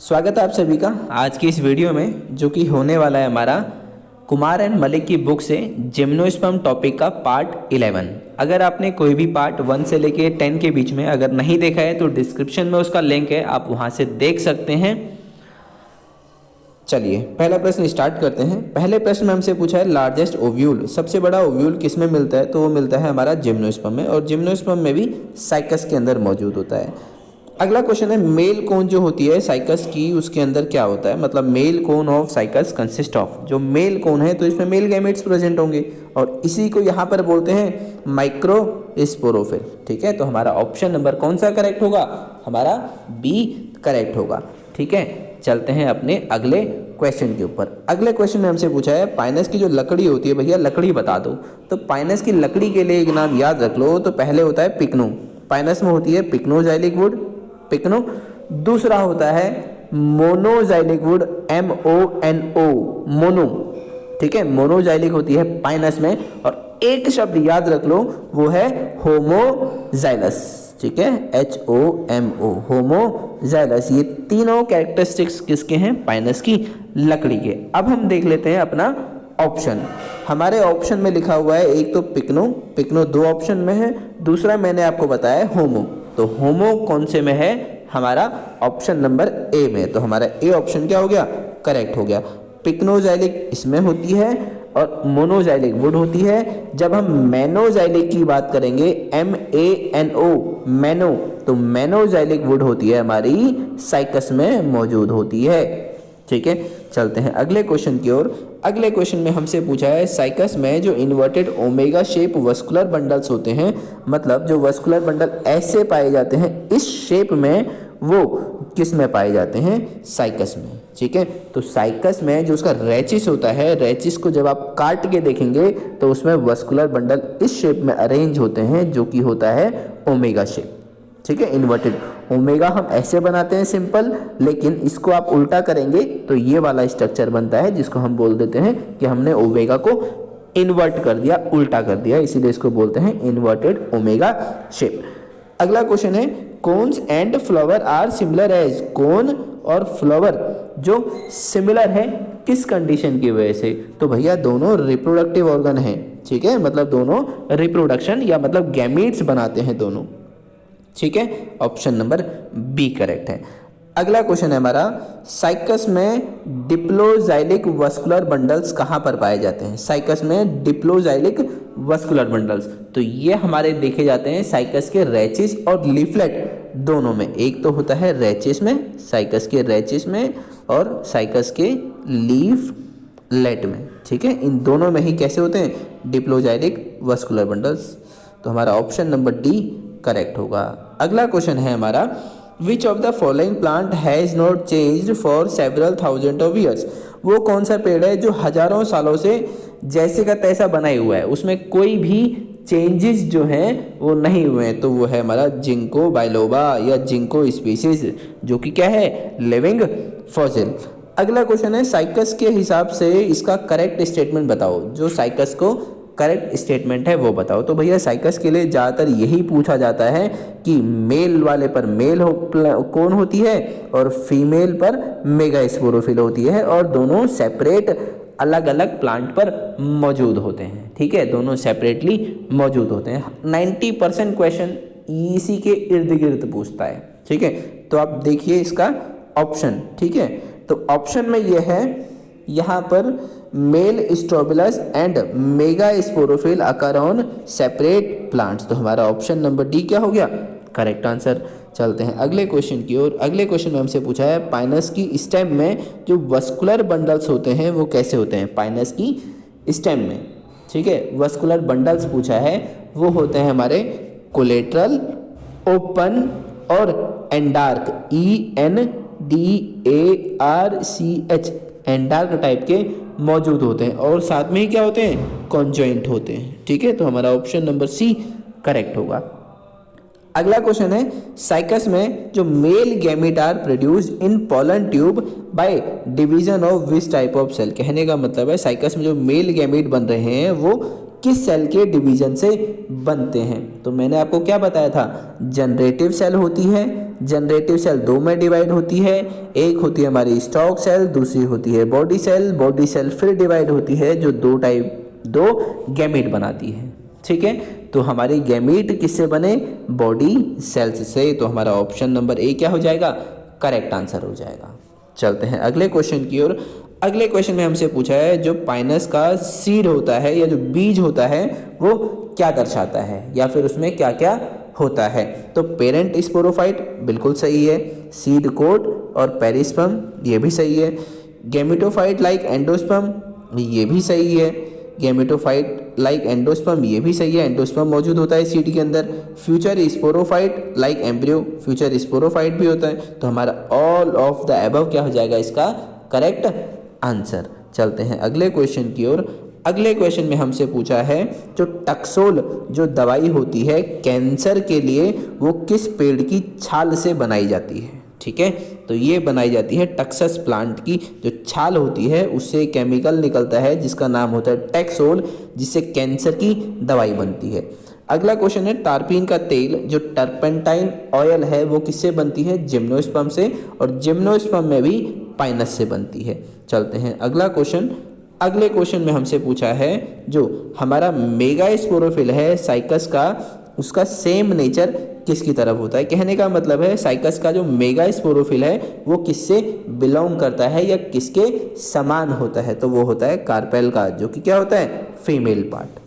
स्वागत है आप सभी का आज की इस वीडियो में, जो कि होने वाला है हमारा कुमार एंड मलिक की बुक से जिम्नोस्पर्म टॉपिक का पार्ट 11। अगर आपने कोई भी पार्ट 1 से लेके 10 के बीच में अगर नहीं देखा है तो डिस्क्रिप्शन में उसका लिंक है, आप वहां से देख सकते हैं। चलिए पहला प्रश्न स्टार्ट करते हैं। पहले प्रश्न में हमसे पूछा है लार्जेस्ट ओव्यूल, सबसे बड़ा ओव्यूल किस में मिलता है? तो वो मिलता है हमारा जिम्नोस्पर्म में, और जिम्नोस्पर्म में भी साइकस के अंदर मौजूद होता है। अगला क्वेश्चन है मेल कोन जो होती है साइकस की, उसके अंदर क्या होता है? मतलब male cone of cycas consist of, जो मेल कोन है तो इसमें मेल गैमेट्स प्रेजेंट होंगे, और इसी को यहाँ पर बोलते हैं माइक्रोस्पोरोफिल। ठीक है, तो हमारा ऑप्शन नंबर कौन सा करेक्ट होगा? हमारा बी करेक्ट होगा। ठीक है, चलते हैं अपने अगले क्वेश्चन के ऊपर। अगले क्वेश्चन में हमसे पूछा है पाइनस की जो लकड़ी होती है, भैया लकड़ी बता दो। तो पाइनस की लकड़ी के लिए एक नाम याद रख लो, तो पहले होता है पिकनो। पाइनस में होती है पिक्नोजाइलिक वुड, पिकनो। दूसरा होता है मोनोजाइलिक वुड, MONO, मोनो। ठीक है, मोनोजाइलिक होती है पाइनस में, और एक शब्द याद रख लो वो है होमोजाइलस। ठीक है, HOMO, होमोजाइलस। ये तीनों कैरेक्टरिस्टिक्स किसके हैं? पाइनस की लकड़ी के। अब हम देख लेते हैं अपना ऑप्शन। हमारे ऑप्शन में लिखा हुआ है एक तो पिकनो दो ऑप्शन में है, दूसरा मैंने आपको बताया होमो। तो होमो कौन से में है? हमारा ऑप्शन नंबर ए में। तो हमारा ए ऑप्शन क्या हो गया? करेक्ट हो गया। पिक्नोजाइलिक इसमें होती है और मोनोजाइलिक वुड होती है। जब हम मैनोजाइलिक की बात करेंगे, MANO, मैनो, तो मैनोजाइलिक वुड होती है हमारी साइकस में मौजूद होती है। ठीक है, चलते हैं अगले क्वेश्चन की ओर। अगले क्वेश्चन में हमसे पूछा है साइकस में जो inverted omega shape vascular bundles होते हैं, मतलब जो वस्कुलर बंडल ऐसे पाए जाते हैं इस शेप में, वो किस में पाए जाते हैं? साइकस में। ठीक है, तो साइकस में जो उसका रेचिस होता है, रेचिस को जब आप काट के देखेंगे तो उसमें वस्कुलर बंडल इस शेप में अरेंज होते हैं, जो कि होता है ओमेगा शेप। ठीक है, इन्वर्टेड ओमेगा हम ऐसे बनाते हैं सिंपल, लेकिन इसको आप उल्टा करेंगे तो ये वाला स्ट्रक्चर बनता है, जिसको हम बोल देते हैं कि हमने ओमेगा को इन्वर्ट कर दिया, उल्टा कर दिया, इसीलिए इसको बोलते हैं इन्वर्टेड ओमेगा शेप। अगला क्वेश्चन है cones and flower are similar as, cone और फ्लावर जो सिमिलर है किस कंडीशन की वजह से? तो भैया दोनों रिप्रोडक्टिव ऑर्गन है। ठीक है, मतलब दोनों रिप्रोडक्शन या मतलब गैमीट्स बनाते हैं दोनों। ठीक है, ऑप्शन नंबर बी करेक्ट है। अगला क्वेश्चन है हमारा साइकस में डिप्लोजाइलिक वस्कुलर बंडल्स कहाँ पर पाए जाते हैं? साइकस में डिप्लोजाइलिक वस्कुलर बंडल्स, तो ये हमारे देखे जाते हैं साइकस के रेचिस और लीफलेट दोनों में। एक तो होता है रेचिस में, साइकस के रेचिस में, और साइकस के लीफलेट में। ठीक है, इन दोनों में ही कैसे होते हैं? डिप्लोजाइलिक वस्कुलर बंडल्स। तो हमारा ऑप्शन नंबर डी करेक्ट होगा। अगला क्वेश्चन है हमारा which of the following plant has not changed for several thousand of years? वो कौन सा पेड़ है जो हजारों सालों से जैसे का तैसा बना ही हुआ है, उसमें कोई भी चेंजेस जो हैं वो नहीं हुए हैं? तो वो है हमारा जिंको बाइलोबा या जिंको स्पीसीज, जो कि क्या है? Living fossil. अगला क्वेश्चन है साइकस के हिसाब से इसका करेक्ट स्टेटमेंट बताओ। जो साइकस को करेक्ट स्टेटमेंट है वो बताओ। तो भैया साइकस के लिए ज़्यादातर यही पूछा जाता है कि मेल वाले पर मेल कौन होती है और फीमेल पर मेगास्पोरोफिल होती है, और दोनों सेपरेट अलग अलग प्लांट पर मौजूद होते हैं। ठीक है, दोनों सेपरेटली मौजूद होते हैं। 90% क्वेश्चन इसी के इर्द गिर्द पूछता है। ठीक है, तो आप देखिए इसका ऑप्शन। ठीक है, तो ऑप्शन में यह है यहाँ पर male strobilus and megasporophyll occur on separate plants. तो हमारा ऑप्शन नंबर डी क्या हो गया? Correct answer. चलते हैं अगले क्वेश्चन की ओर। अगले क्वेश्चन में हमसे पूछा है पाइनस की स्टेम में जो वस्कुलर बंडल्स होते हैं वो कैसे होते हैं? पाइनस की स्टेम में, ठीक है, वस्कुलर बंडल्स पूछा है, वो होते हैं हमारे कोलेट्रल, ओपन और एंडार्क, ENDARCH, एंडार्क टाइप के मौजूद होते हैं, और साथ में ही क्या होते हैं? कॉन्जॉइंट होते हैं। ठीक है, तो हमारा ऑप्शन नंबर सी करेक्ट होगा। अगला क्वेश्चन है साइकस में जो male gamete are produced in pollen tube by division of which type of cell? कहने का मतलब है साइकस में जो मेल गैमीट बन रहे हैं वो किस सेल के डिवीजन से बनते हैं? तो मैंने आपको क्या बताया था, जनरेटिव सेल होती है। जनरेटिव सेल दो में डिवाइड होती है, एक होती है हमारी स्टॉक सेल, दूसरी होती है बॉडी सेल। बॉडी सेल फिर डिवाइड होती है जो दो गैमीट बनाती है। ठीक है, तो हमारी गैमीट किससे बने, बॉडी सेल्स से। तो हमारा ऑप्शन नंबर ए क्या हो जाएगा, करेक्ट आंसर हो जाएगा। चलते हैं अगले क्वेश्चन की ओर। अगले क्वेश्चन में हमसे पूछा है जो पाइनस का सीड होता है या जो बीज होता है वो क्या दर्शाता है, या फिर उसमें क्या क्या होता है? तो पेरेंट स्पोरोफाइट बिल्कुल सही है, सीड कोट और पेरिस्पर्म ये भी सही है, गैमेटोफाइट लाइक एंडोस्पर्म ये भी सही है, गैमेटोफाइट लाइक एंडोस्पर्म ये भी सही है, एंडोस्पर्म मौजूद होता है सीड के अंदर, future sporophyte like embryo future sporophyte भी होता है। तो हमारा ऑल ऑफ द अबव क्या हो जाएगा इसका करेक्ट आंसर। चलते हैं अगले क्वेश्चन की ओर। अगले क्वेश्चन में हमसे पूछा है जो टक्सोल जो दवाई होती है कैंसर के लिए वो किस पेड़ की छाल से बनाई जाती है? ठीक है, तो ये बनाई जाती है टक्सस प्लांट की जो छाल होती है उससे केमिकल निकलता है जिसका नाम होता है टैक्सोल, जिससे कैंसर की दवाई बनती है। अगला क्वेश्चन है टारपीन का तेल जो टर्पेंटाइन ऑयल है वो किससे बनती है? जिम्नोस्पर्म से, और जिम्नोस्पर्म में भी पाइनस से बनती है। चलते हैं अगला क्वेश्चन। अगले क्वेश्चन में हमसे पूछा है जो हमारा मेगा स्पोरोफिल है साइकस का उसका सेम नेचर किसकी तरफ होता है? कहने का मतलब है साइकस का जो मेगा स्पोरोफिल है वो किससे बिलोंग करता है या किसके समान होता है? तो वो होता है कार्पेल का, जो कि क्या होता है फीमेल पार्ट।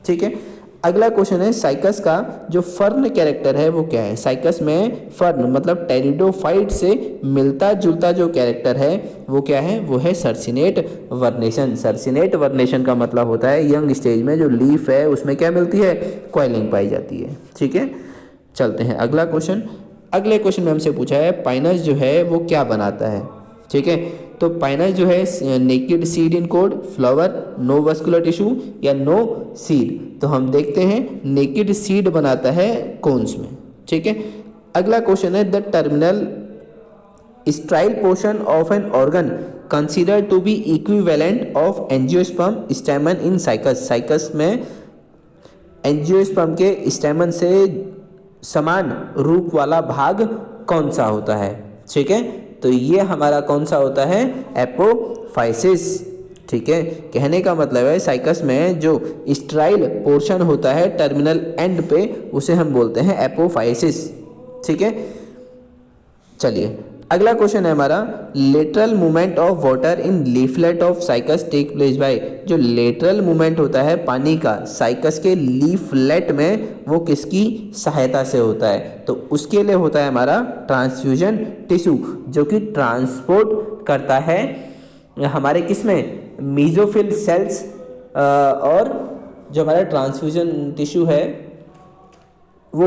ठीक है, अगला क्वेश्चन है साइकस का जो फर्न कैरेक्टर है वो क्या है? साइकस में फर्न मतलब टेरिडोफाइट से मिलता जुलता जो कैरेक्टर है वो क्या है? वो है सर्सिनेट वर्नेशन। सर्सिनेट वर्नेशन का मतलब होता है यंग स्टेज में जो लीफ है उसमें क्या मिलती है? कॉइलिंग पाई जाती है। ठीक है, चलते हैं अगला क्वेश्चन। अगले क्वेश्चन में हमसे पूछा है पाइनस जो है वो क्या बनाता है? ठीक है, तो पाइनस जो है naked seed in cone, flower, no vascular tissue या नो सीड? तो हम देखते हैं नेकेड सीड बनाता है कोन्स में। ठीक है, अगला क्वेश्चन है the terminal style portion of an organ consider to be equivalent of angiosperm stamen in Cycas. Cycas में एंजियोस्पर्म के स्टैमन से समान रूप वाला भाग कौन सा होता है? ठीक है, तो ये हमारा कौन सा होता है? एपोफाइसिस। ठीक है, कहने का मतलब है साइकस में जो स्ट्राइल पोर्शन होता है टर्मिनल एंड पे उसे हम बोलते हैं एपोफाइसिस। ठीक है, चलिए अगला क्वेश्चन है हमारा lateral movement of water in leaflet of Cycas take place by. जो लेटरल मूवमेंट होता है पानी का साइकस के लीफलेट में वो किसकी सहायता से होता है? तो उसके लिए होता है हमारा ट्रांसफ्यूजन टिश्यू जो कि ट्रांसपोर्ट करता है हमारे किसमें? मीजोफिल सेल्स, और जो हमारा ट्रांसफ्यूजन टिश्यू है वो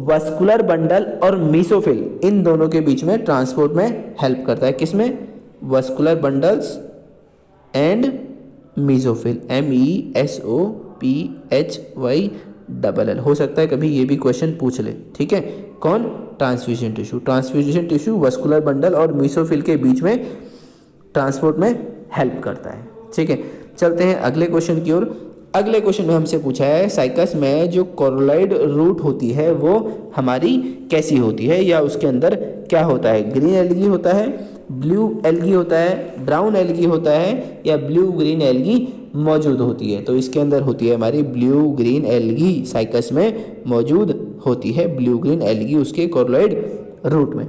वस्कुलर बंडल और मीसोफिल इन दोनों के बीच में ट्रांसपोर्ट में हेल्प करता है। किसमें? Vascular bundles and mesophyll, MESOPHYLL। हो सकता है कभी ये भी क्वेश्चन पूछ ले। ठीक है, कौन? Transfusion tissue. Transfusion tissue vascular bundle और मीसोफिल के बीच में ट्रांसपोर्ट में हेल्प करता है। ठीक है, चलते हैं अगले क्वेश्चन की ओर। अगले क्वेश्चन में हमसे पूछा है साइकस में जो कोरोलॉइड रूट होती है वो हमारी कैसी होती है या उसके अंदर क्या होता है? ग्रीन एल्गी होता है, ब्लू एल्गी होता है, ब्राउन एल्गी होता है या ब्लू ग्रीन एल्गी मौजूद होती है? तो इसके अंदर होती है हमारी ब्लू ग्रीन एल्गी साइकस में मौजूद होती है, ब्लू ग्रीन एल्गी उसके कोरोलॉइड रूट में।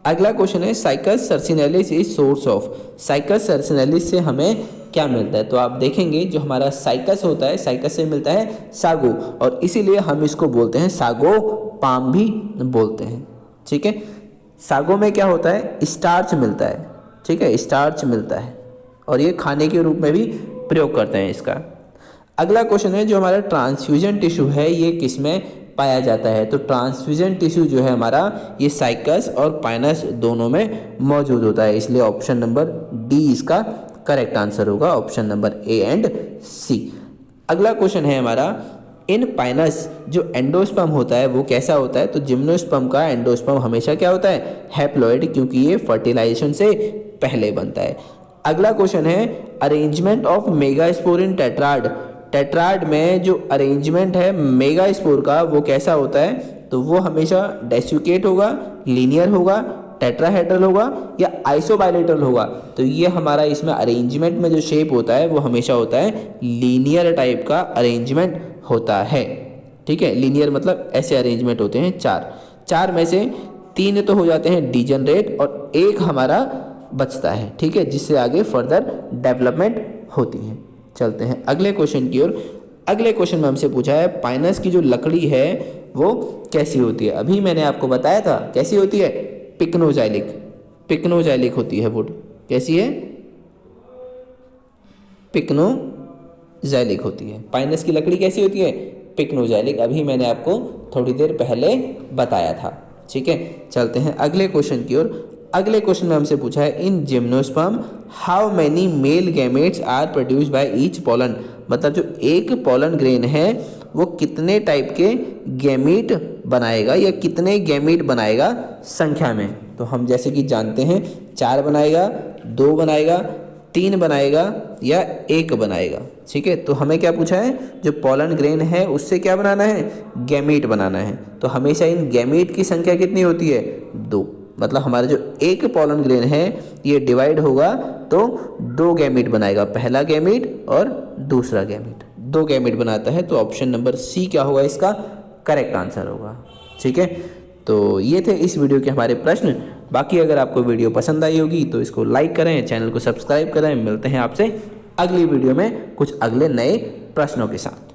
अगला क्वेश्चन है Cycas circinalis is source of. Cycas circinalis से हमें क्या मिलता है? तो आप देखेंगे जो हमारा साइकस होता है साइकस से मिलता है सागो, और इसीलिए हम इसको बोलते हैं सागो पाम भी बोलते हैं। ठीक है, सागो में क्या होता है? स्टार्च मिलता है। ठीक है, स्टार्च मिलता है और ये खाने के रूप में भी प्रयोग करते हैं इसका। अगला क्वेश्चन है जो हमारा ट्रांसफ्यूजन टिश्यू है ये किस में पाया जाता है? तो ट्रांसफ्यूजन टिश्यू जो है हमारा ये साइकस और पाइनस दोनों में मौजूद होता है, इसलिए ऑप्शन नंबर डी इसका करेक्ट आंसर होगा, ऑप्शन नंबर ए एंड सी। अगला क्वेश्चन है हमारा इन पाइनस जो एंडोस्पर्म होता है वो कैसा होता है? तो जिम्नोस्पर्म का एंडोस्पर्म हमेशा क्या होता है? हैप्लॉइड, क्योंकि ये फर्टिलाइजेशन से पहले बनता है। अगला क्वेश्चन है अरेंजमेंट ऑफ मेगास्पोरिन टेट्राड टेट्राड में जो अरेंजमेंट है मेगास्पोर का वो कैसा होता है, तो वो हमेशा डेसिकेट होगा, लीनियर होगा, टेट्राहेड्रल होगा या आइसोबाइलेटरल होगा। तो ये हमारा इसमें अरेंजमेंट में जो शेप होता है वो हमेशा होता है लीनियर टाइप का अरेंजमेंट होता है। ठीक है, लीनियर मतलब ऐसे अरेंजमेंट होते हैं चार में से 3 तो हो जाते हैं डिजनरेट और एक हमारा बचता है। ठीक है, जिससे आगे फर्दर डेवलपमेंट होती है। चलते हैं अगले क्वेश्चन की ओर। अगले क्वेश्चन में हमसे पूछा है पाइनस की जो लकड़ी है वो कैसी होती है। अभी मैंने आपको बताया था कैसी होती है, पिक्नोजाइलिक होती है वुड। कैसी है, पिक्नोजाइलिक होती है। पाइनस की लकड़ी कैसी होती है, पिक्नोजाइलिक। अभी मैंने आपको थोड़ी देर पहले बताया था। ठीक है, चलते हैं अगले क्वेश्चन की ओर। अगले क्वेश्चन में हमसे पूछा है in gymnosperm how many male gametes are produce by each pollen. मतलब जो एक पॉलन ग्रेन है वो कितने टाइप के गैमीट बनाएगा या कितने गैमीट बनाएगा संख्या में। तो हम जैसे कि जानते हैं 4 बनाएगा, 2 बनाएगा, 3 बनाएगा या 1 बनाएगा। ठीक है, तो हमें क्या पूछा है, जो पॉलन ग्रेन है उससे क्या बनाना है, गैमीट बनाना है। तो हमेशा इन गैमीट की संख्या कितनी होती है, 2। मतलब हमारा जो एक पॉलन ग्रेन है ये डिवाइड होगा तो 2 गैमीट बनाएगा, पहला गैमीट और दूसरा गैमीट, 2 गैमीट बनाता है। तो ऑप्शन नंबर सी क्या होगा, इसका करेक्ट आंसर होगा। ठीक है, तो ये थे इस वीडियो के हमारे प्रश्न। बाकी अगर आपको वीडियो पसंद आई होगी तो इसको लाइक करें, चैनल को सब्सक्राइब करें। मिलते हैं आपसे अगली वीडियो में कुछ अगले नए प्रश्नों के साथ।